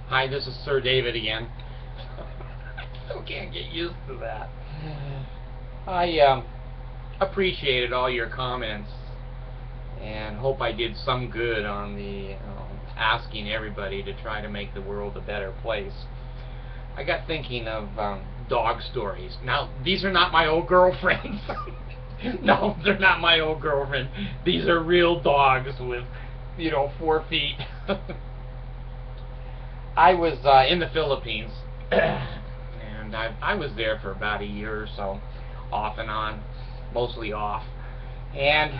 Hi, this is Sir David again. I still can't get used to that. I appreciated all your comments and hope I did some good on the asking everybody to try to make the world a better place. I got thinking of dog stories. Now, these are not my old girlfriends. No, they're not my old girlfriend. These are real dogs with, 4 feet. I was in the Philippines, and I was there for about a year or so, off and on, mostly off. And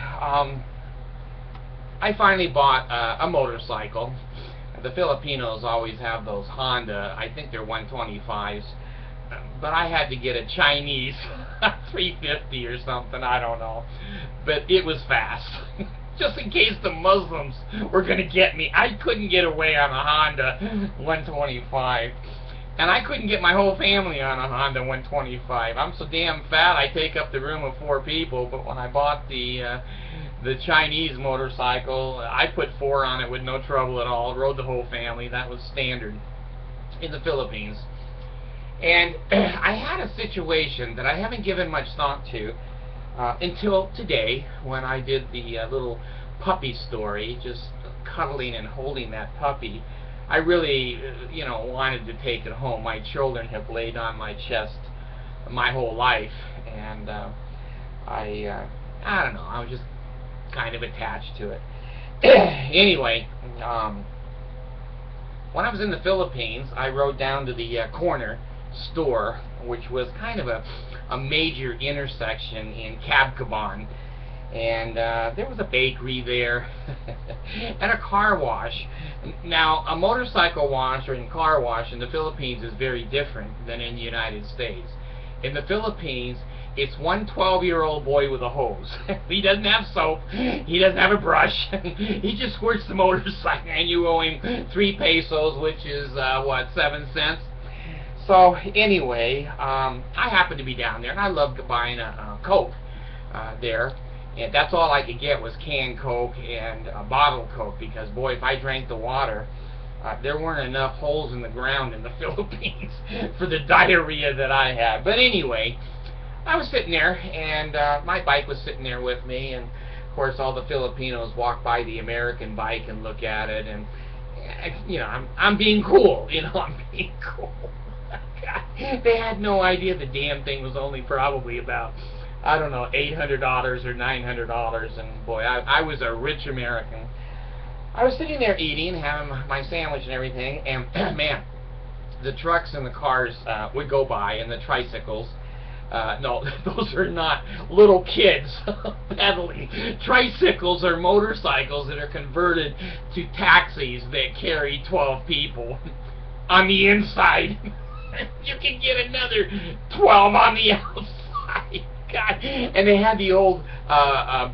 I finally bought a motorcycle. The Filipinos always have those Honda, I think they're 125s, but I had to get a Chinese 350 or something, I don't know. But it was fast. Just in case the Muslims were going to get me. I couldn't get away on a Honda 125. And I couldn't get my whole family on a Honda 125. I'm so damn fat I take up the room of 4 people, but when I bought the Chinese motorcycle, I put 4 on it with no trouble at all. Rode the whole family. That was standard in the Philippines. And I had a situation that I haven't given much thought to until today, when I did the little puppy story, just cuddling and holding that puppy. I really, wanted to take it home. My children have laid on my chest my whole life, and I don't know, I was just kind of attached to it. Anyway, when I was in the Philippines, I rode down to the corner store, which was kind of a major intersection in Cabcaban, and there was a bakery there and a car wash. Now, a motorcycle wash or a car wash in the Philippines is very different than in the United States. In the Philippines, it's one 12-year-old boy with a hose. He doesn't have soap, he doesn't have a brush, he just squirts the motorcycle, and you owe him 3 pesos, which is, 7 cents? So anyway, I happened to be down there, and I loved buying a Coke there, and that's all I could get was canned Coke and bottled Coke, because boy, if I drank the water, there weren't enough holes in the ground in the Philippines for the diarrhea that I had. But anyway, I was sitting there, and my bike was sitting there with me, and of course all the Filipinos walk by the American bike and look at it, and I'm being cool, I'm being cool. They had no idea the damn thing was only probably about, I don't know, $800 or $900, and boy, I was a rich American. I was sitting there eating, having my sandwich and everything, and man, the trucks and the cars would go by, and the tricycles. No, those are not little kids pedaling. Tricycles are motorcycles that are converted to taxis that carry 12 people on the inside. You can get another 12 on the outside. God. And they had the old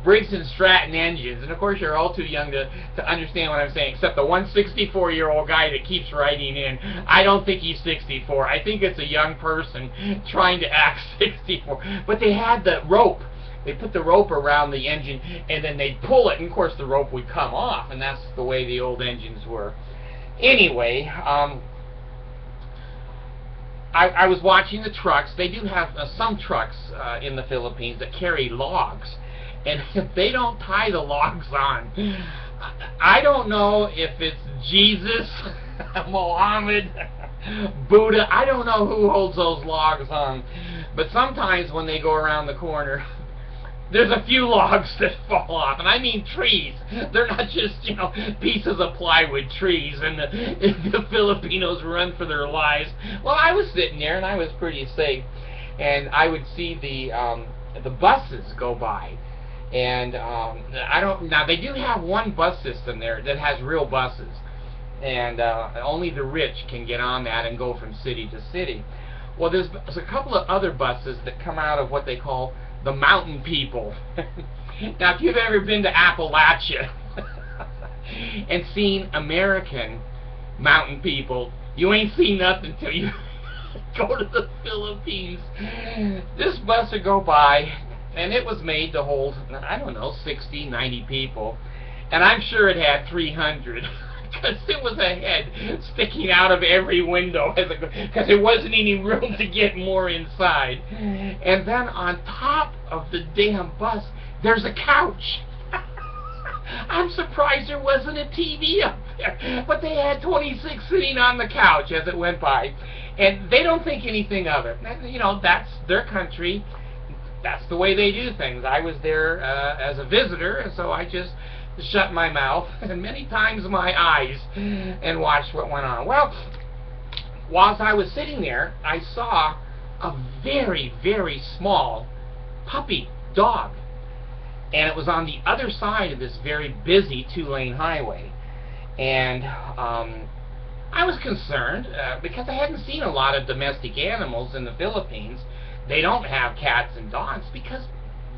Briggs and Stratton engines, and of course you're all too young to understand what I'm saying, except the one 64-year-old guy that keeps writing in. I don't think he's 64. I think it's a young person trying to act 64. But they had the rope. They put the rope around the engine, and then they'd pull it, and of course the rope would come off, and that's the way the old engines were. Anyway, I was watching the trucks. They do have some trucks in the Philippines that carry logs, and if they don't tie the logs on, I don't know if it's Jesus, Mohammed, Buddha, I don't know who holds those logs on, but sometimes when they go around the corner, there's a few logs that fall off, and I mean trees. They're not just, pieces of plywood, trees, and the Filipinos run for their lives. Well, I was sitting there, and I was pretty safe, and I would see the buses go by, and now they do have one bus system there that has real buses, and only the rich can get on that and go from city to city. Well, there's a couple of other buses that come out of what they call the mountain people. Now, if you've ever been to Appalachia and seen American mountain people, you ain't seen nothing till you go to the Philippines. This bus would go by, and it was made to hold, I don't know, 60, 90 people, and I'm sure it had 300 because there was a head sticking out of every window because there wasn't any room to get more inside. And then on top of the damn bus, there's a couch. I'm surprised there wasn't a TV up there, but they had 26 sitting on the couch as it went by, and they don't think anything of it. You know, that's their country. That's the way they do things. I was there as a visitor, and so I just shut my mouth and many times my eyes and watched what went on. Well, whilst I was sitting there, I saw a very, very small puppy dog, and it was on the other side of this very busy two-lane highway. And I was concerned because I hadn't seen a lot of domestic animals in the Philippines. They don't have cats and dogs because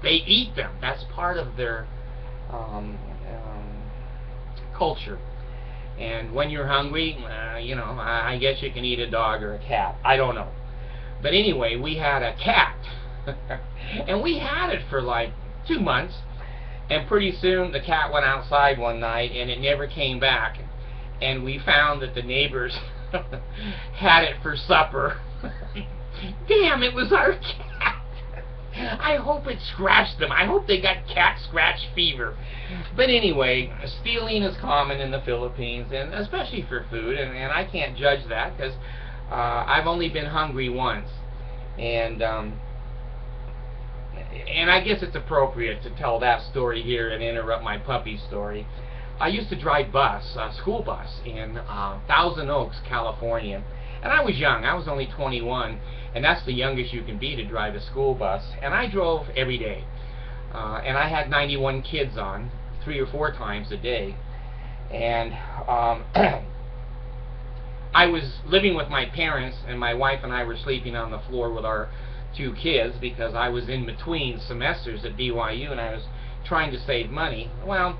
they eat them. That's part of their culture. And when you're hungry, you know, I guess you can eat a dog or a cat. I don't know. But anyway, we had a cat. And we had it for like 2 months. And pretty soon the cat went outside one night and it never came back. And we found that the neighbors had it for supper. Damn, it was our cat. I hope it scratched them. I hope they got cat scratch fever. But anyway, stealing is common in the Philippines, and especially for food, and I can't judge that because I've only been hungry once. And I guess it's appropriate to tell that story here and interrupt my puppy story. I used to drive school bus in Thousand Oaks, California. And I was young. I was only 21. And that's the youngest you can be to drive a school bus. And I drove every day. And I had 91 kids on 3 or 4 times a day. And I was living with my parents, and my wife and I were sleeping on the floor with our 2 kids because I was in between semesters at BYU and I was trying to save money. Well,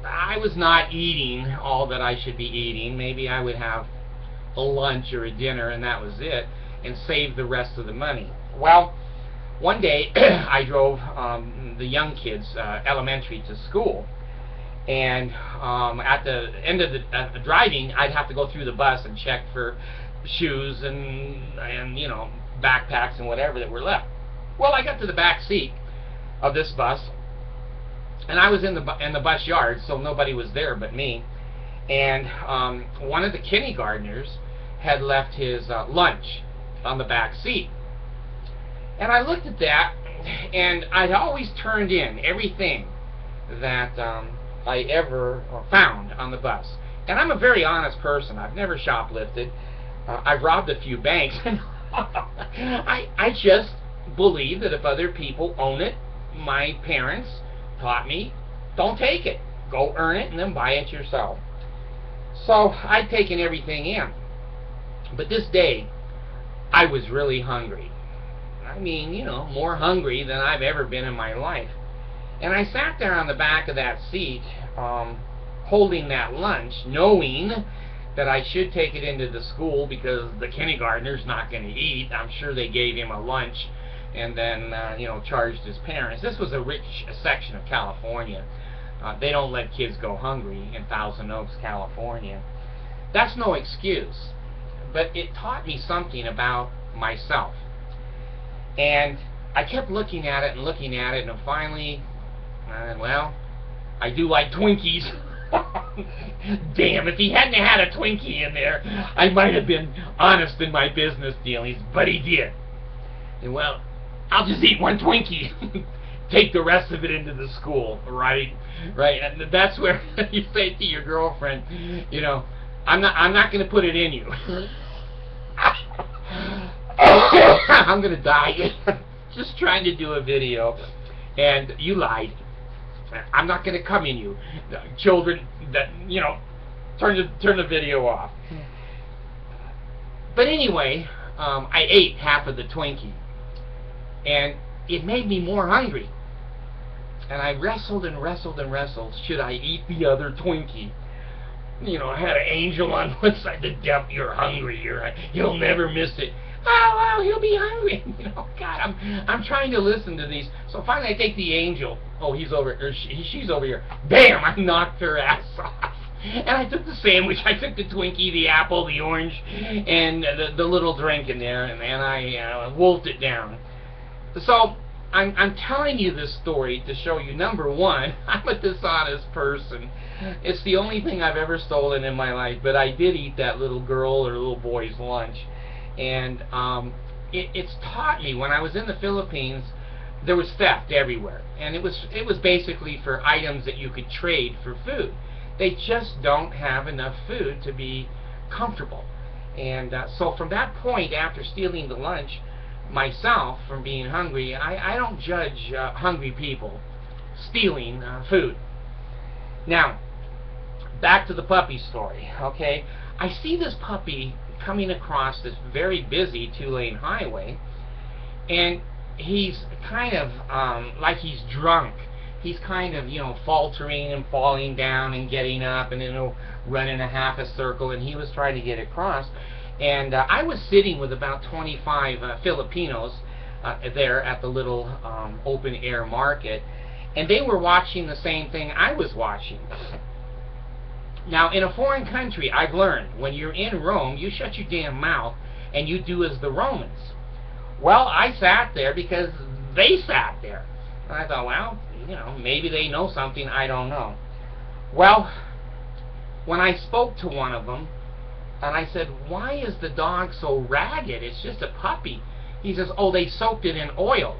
I was not eating all that I should be eating. Maybe I would have a lunch or a dinner and that was it, and save the rest of the money. Well, one day I drove the young kids elementary to school, and at the end of the driving I'd have to go through the bus and check for shoes and you know, backpacks and whatever that were left. Well, I got to the back seat of this bus, and I was in the bus yard, so nobody was there but me. And one of the kindergartners had left his lunch on the back seat. And I looked at that, and I'd always turned in everything that I ever found on the bus. And I'm a very honest person. I've never shoplifted. I've robbed a few banks. I just believe that if other people own it, my parents taught me, don't take it. Go earn it and then buy it yourself. So I'd taken everything in. But this day, I was really hungry. I mean, you know, more hungry than I've ever been in my life. And I sat there on the back of that seat, holding that lunch, knowing that I should take it into the school because the kindergartner's not going to eat. I'm sure they gave him a lunch and then, you know, charged his parents. This was a rich section of California. They don't let kids go hungry in Thousand Oaks, California. That's no excuse, but it taught me something about myself. And I kept looking at it, and finally, well, I do like Twinkies. Damn, if he hadn't had a Twinkie in there, I might have been honest in my business dealings, but he did. And well, I'll just eat one Twinkie. Take the rest of it into the school, right? Right, and that's where you say to your girlfriend, you know, I'm not going to put it in you. I'm going to die. Just trying to do a video, and you lied. I'm not going to come in you. Children, that, you know, turn the video off. But anyway, I ate half of the Twinkie, and it made me more hungry. And I wrestled and wrestled and wrestled. Should I eat the other Twinkie? You know, I had an angel on one side. The devil, you're hungry. You'll never miss it. Oh, well, he'll be hungry. You know, God, I'm trying to listen to these. So finally, I take the angel. Oh, he's over, or she's over here. Bam! I knocked her ass off. And I took the sandwich, I took the Twinkie, the apple, the orange, and the little drink in there, and I wolfed it down. So I'm telling you this story to show you, number one, I'm a dishonest person. It's the only thing I've ever stolen in my life, but I did eat that little girl or little boy's lunch. And it's taught me, when I was in the Philippines, there was theft everywhere. And it was basically for items that you could trade for food. They just don't have enough food to be comfortable. And so from that point, after stealing the lunch myself from being hungry, I don't judge hungry people stealing food. Now, back to the puppy story, okay? I see this puppy coming across this very busy two-lane highway, and he's kind of like he's drunk. He's kind of, faltering and falling down and getting up, and then running a half a circle, and he was trying to get across. And I was sitting with about 25 Filipinos there at the little open-air market, and they were watching the same thing I was watching. Now, in a foreign country, I've learned, when you're in Rome, you shut your damn mouth and you do as the Romans. Well, I sat there because they sat there. And I thought, well, maybe they know something I don't know. Well, when I spoke to one of them, and I said, why is the dog so ragged? It's just a puppy. He says, oh, they soaked it in oil.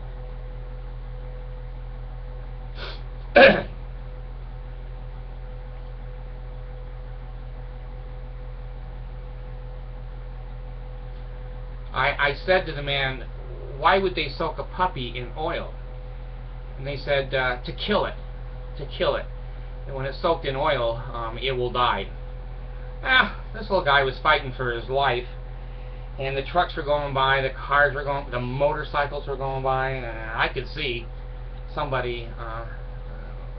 I said to the man, why would they soak a puppy in oil? And they said, to kill it. To kill it. And when it's soaked in oil, it will die. This little guy was fighting for his life, and the trucks were going by, the cars were going, the motorcycles were going by, and I could see somebody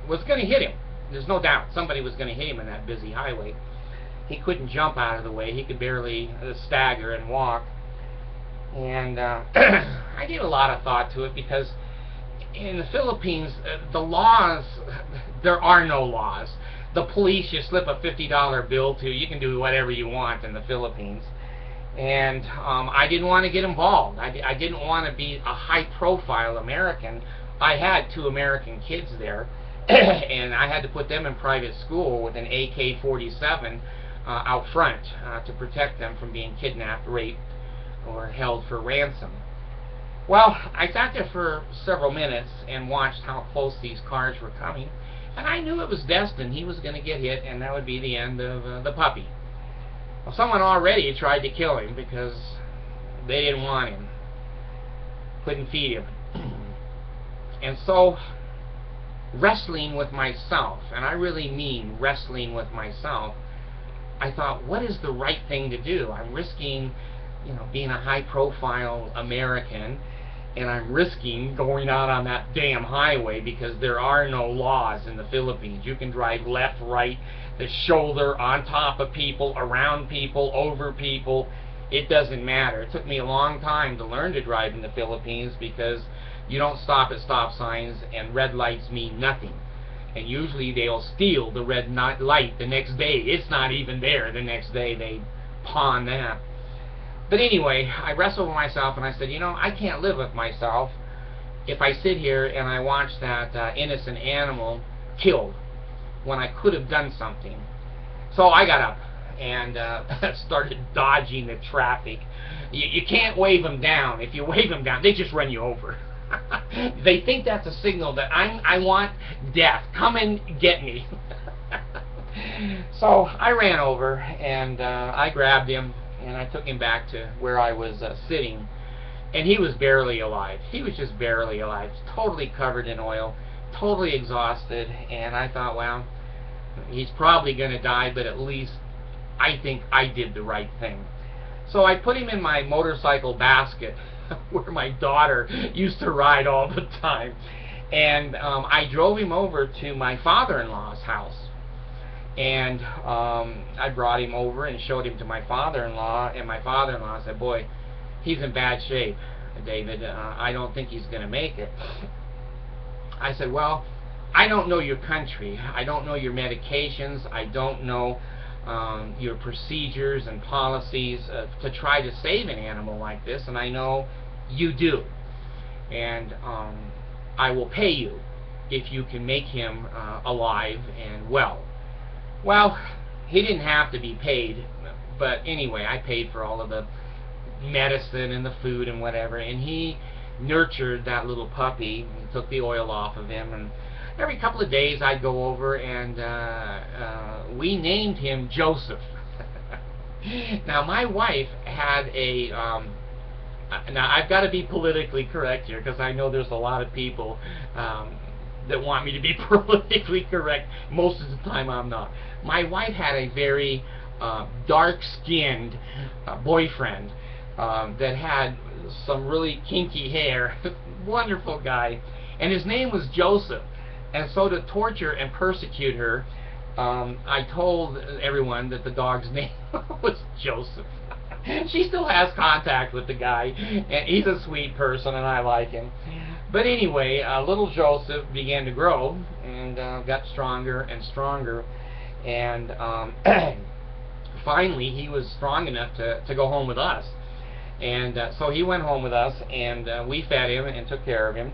was going to hit him. There's no doubt somebody was going to hit him in that busy highway. He couldn't jump out of the way. He could barely stagger and walk. And I gave a lot of thought to it, because in the Philippines, the laws, there are no laws. The police, you slip a $50 bill to, you can do whatever you want in the Philippines. And I didn't want to get involved. I didn't want to be a high-profile American. I had 2 American kids there, and I had to put them in private school with an AK-47 out front to protect them from being kidnapped, raped, or held for ransom. Well, I sat there for several minutes and watched how close these cars were coming, and I knew it was destined. He was going to get hit, and that would be the end of the puppy. Well, someone already tried to kill him because they didn't want him, couldn't feed him. And so, wrestling with myself, and I really mean wrestling with myself, I thought, what is the right thing to do? I'm risking, being a high-profile American, and I'm risking going out on that damn highway because there are no laws in the Philippines. You can drive left, right, the shoulder, on top of people, around people, over people. It doesn't matter. It took me a long time to learn to drive in the Philippines because you don't stop at stop signs, and red lights mean nothing. And usually they'll steal the red light the next day. It's not even there the next day. They pawn that. But anyway, I wrestled with myself, and I said, I can't live with myself if I sit here and I watch that innocent animal killed when I could have done something. So I got up and started dodging the traffic. You can't wave them down. If you wave them down, they just run you over. They think that's a signal that I want death. Come and get me. So I ran over, and I grabbed him, and I took him back to where I was sitting, and he was barely alive. He was just barely alive, totally covered in oil, totally exhausted, and I thought, well, he's probably going to die, but at least I think I did the right thing. So I put him in my motorcycle basket where my daughter used to ride all the time, and I drove him over to my father-in-law's house. And I brought him over and showed him to my father-in-law, and my father-in-law said, boy, he's in bad shape, David. I don't think he's going to make it. I said, well, I don't know your country. I don't know your medications. I don't know your procedures and policies to try to save an animal like this, and I know you do. And I will pay you if you can make him alive and well. Well, he didn't have to be paid, but anyway, I paid for all of the medicine and the food and whatever, and he nurtured that little puppy and took the oil off of him, and every couple of days I'd go over and we named him Joseph. Now my wife had a now I've got to be politically correct here because I know there's a lot of people that want me to be politically correct. Most of the time I'm not. My wife had a very dark-skinned boyfriend that had some really kinky hair. Wonderful guy, and his name was Joseph. And so to torture and persecute her, I told everyone that the dog's name was Joseph. She still has contact with the guy, and he's a sweet person, and I like him. But anyway, little Joseph began to grow and got stronger and stronger, and finally he was strong enough to go home with us. And so he went home with us, and we fed him and took care of him.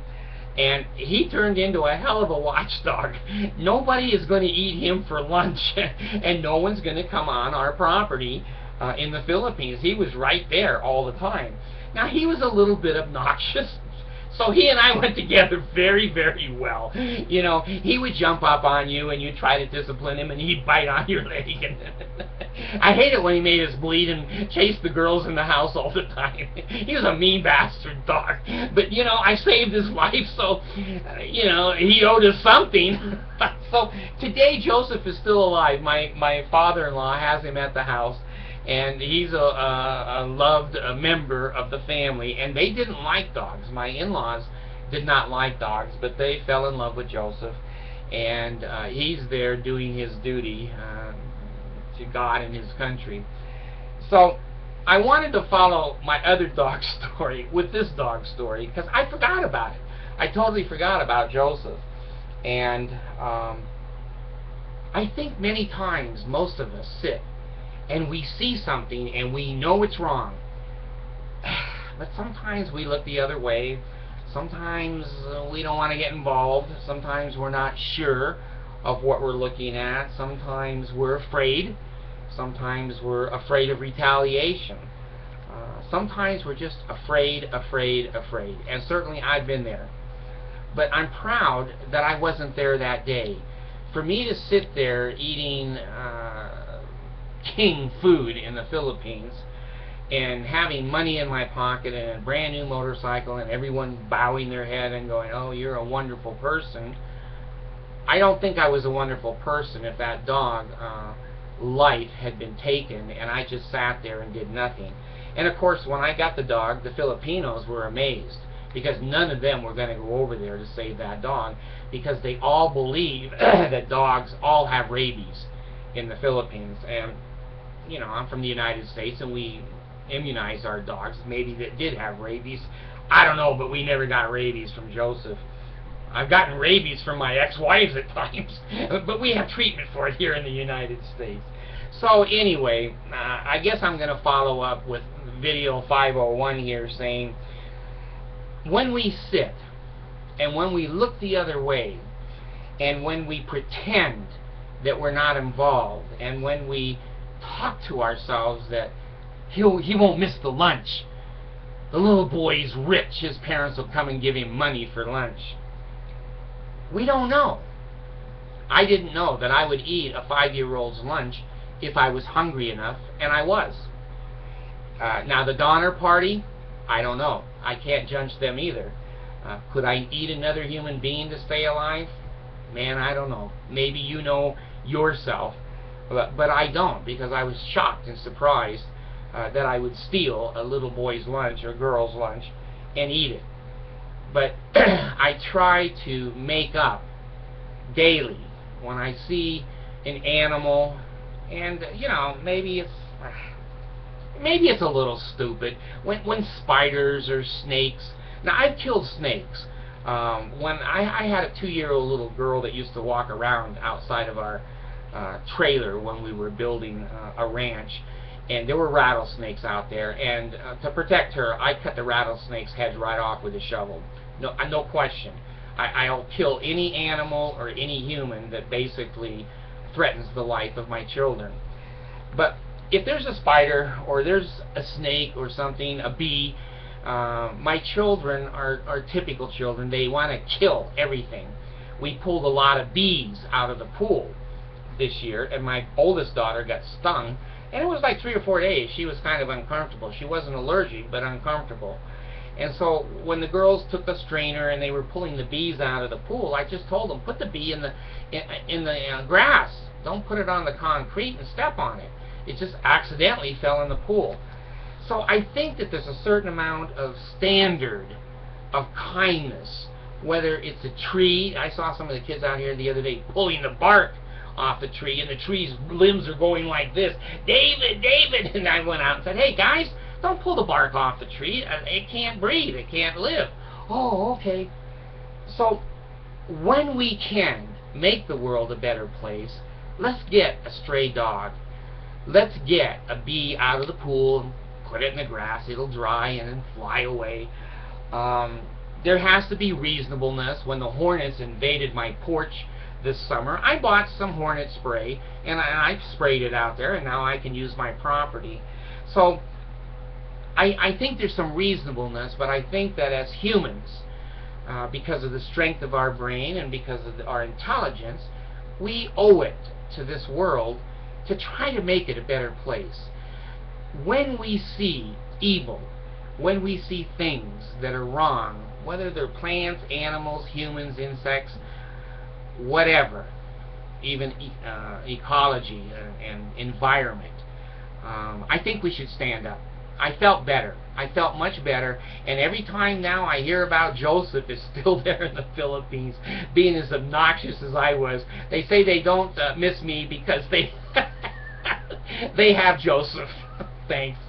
And he turned into a hell of a watchdog. Nobody is going to eat him for lunch, and no one's going to come on our property in the Philippines. He was right there all the time. Now, he was a little bit obnoxious, so he and I went together very, very well. You know, he would jump up on you, and you'd try to discipline him, and he'd bite on your leg. And I hate it when he made us bleed and chased the girls in the house all the time. He was a mean bastard dog. But, you know, I saved his life, so, you know, he owed us something. So today Joseph is still alive. My father-in-law has him at the house, and he's a loved member of the family. And they didn't like dogs. My in-laws did not like dogs, but they fell in love with Joseph. And he's there doing his duty to God and his country. So I wanted to follow my other dog story with this dog story because I forgot about it. I totally forgot about Joseph. And I think many times most of us sit and we see something and we know it's wrong, but sometimes we look the other way. Sometimes we don't want to get involved. Sometimes we're not sure of what we're looking at. Sometimes we're afraid. Sometimes we're afraid of retaliation. Sometimes we're just afraid. And certainly I've been there. But I'm proud that I wasn't there that day. For me to sit there eating king food in the Philippines and having money in my pocket and a brand new motorcycle and everyone bowing their head and going, oh, you're a wonderful person. I don't think I was a wonderful person if that dog life had been taken and I just sat there and did nothing. And of course when I got the dog, the Filipinos were amazed because none of them were going to go over there to save that dog because they all believe that dogs all have rabies in the Philippines. And you know, I'm from the United States and we immunize our dogs, maybe that did have rabies. I don't know, but we never got rabies from Joseph. I've gotten rabies from my ex-wives at times, but we have treatment for it here in the United States. So anyway, I guess I'm going to follow up with video 501 here saying, when we sit and when we look the other way and when we pretend that we're not involved and when we talk to ourselves that he won't miss the lunch, the little boy's rich, his parents will come and give him money for lunch. We don't know. I didn't know that I would eat a 5-year-old's lunch if I was hungry enough, and I was. Now the Donner Party, I don't know. I can't judge them either. Could I eat another human being to stay alive? Man, I don't know. Maybe you know yourself, but I don't, because I was shocked and surprised that I would steal a little boy's lunch or girl's lunch and eat it. But I try to make up daily when I see an animal, and you know, maybe it's a little stupid when spiders or snakes. Now I've killed snakes. When I had a 2-year-old little girl that used to walk around outside of our trailer when we were building a ranch, and there were rattlesnakes out there, and to protect her, I cut the rattlesnake's heads right off with a shovel. No question. I'll kill any animal or any human that basically threatens the life of my children. But if there's a spider or there's a snake or something, a bee, my children are typical children. They want to kill everything. We pulled a lot of bees out of the pool this year, and my oldest daughter got stung, and it was like 3 or 4 days. She was kind of uncomfortable. She wasn't allergic, but uncomfortable. And so when the girls took the strainer and they were pulling the bees out of the pool, I just told them, put the bee in the grass. Don't put it on the concrete and step on it. It just accidentally fell in the pool. So I think that there's a certain amount of standard of kindness, whether it's a tree. I saw some of the kids out here the other day pulling the bark off the tree, and the tree's limbs are going like this. David, David! And I went out and said, hey guys, don't pull the bark off the tree. It can't breathe. It can't live. Oh, okay. So when we can make the world a better place, let's get a stray dog. Let's get a bee out of the pool and put it in the grass. It'll dry and then fly away. There has to be reasonableness. When the hornets invaded my porch this summer, I bought some hornet spray, and I sprayed it out there, and now I can use my property. So I think there's some reasonableness, but I think that as humans, because of the strength of our brain and because of our intelligence, we owe it to this world to try to make it a better place. When we see evil, when we see things that are wrong, whether they're plants, animals, humans, insects, whatever, even ecology and environment, I think we should stand up. I felt better. I felt much better. And every time now I hear about Joseph is still there in the Philippines, being as obnoxious as I was, they say they don't miss me because they they have Joseph. Thanks.